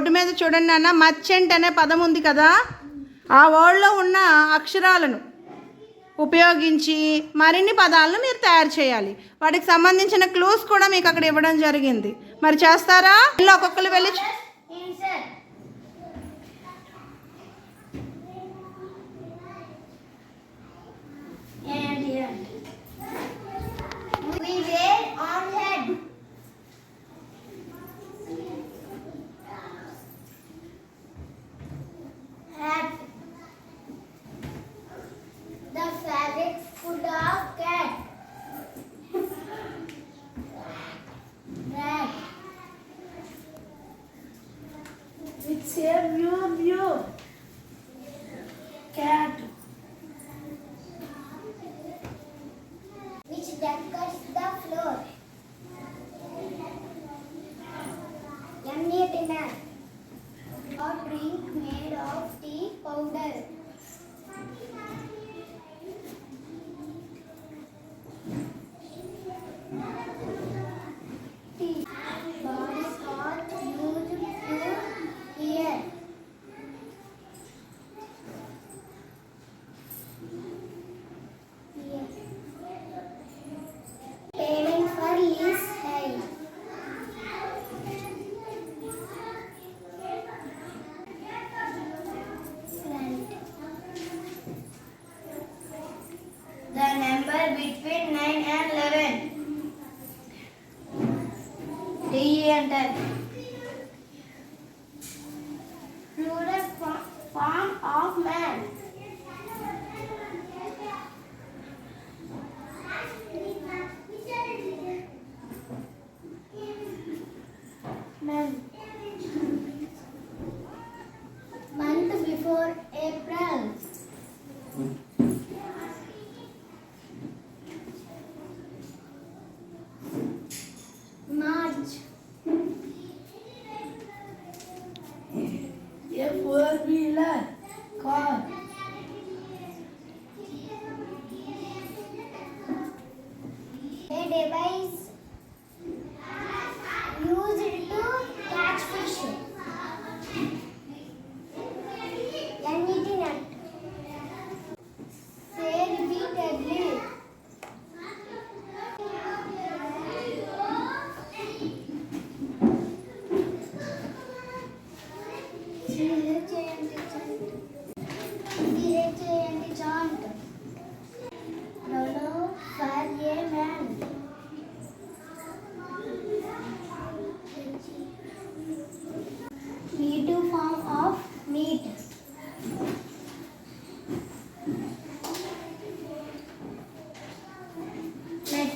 Board మీద చూడండి అన్న, మర్చెంట్ అనే పదం ఉంది కదా, ఆ వర్డ్లో ఉన్న అక్షరాలను ఉపయోగించి మరిన్ని పదాలను మీరు తయారు చేయాలి. వాటికి సంబంధించిన క్లూస్ కూడా మీకు అక్కడ ఇవ్వడం జరిగింది. మరి చేస్తారా? ఒక్కొక్కరు వెళ్ళి It's a view cat which decorates the floor. Yummy dinner or drink made of tea powder. Tea. Body scotch used to here. Payment for lease hire. Front. The number between 9 and 11. Enter. Plural form of man. Man. Month before April. March. A four-wheeler car. A device used to catch fish. Net. Say repeatedly. Chant. Lolo for a man. Meat form of meat. Net.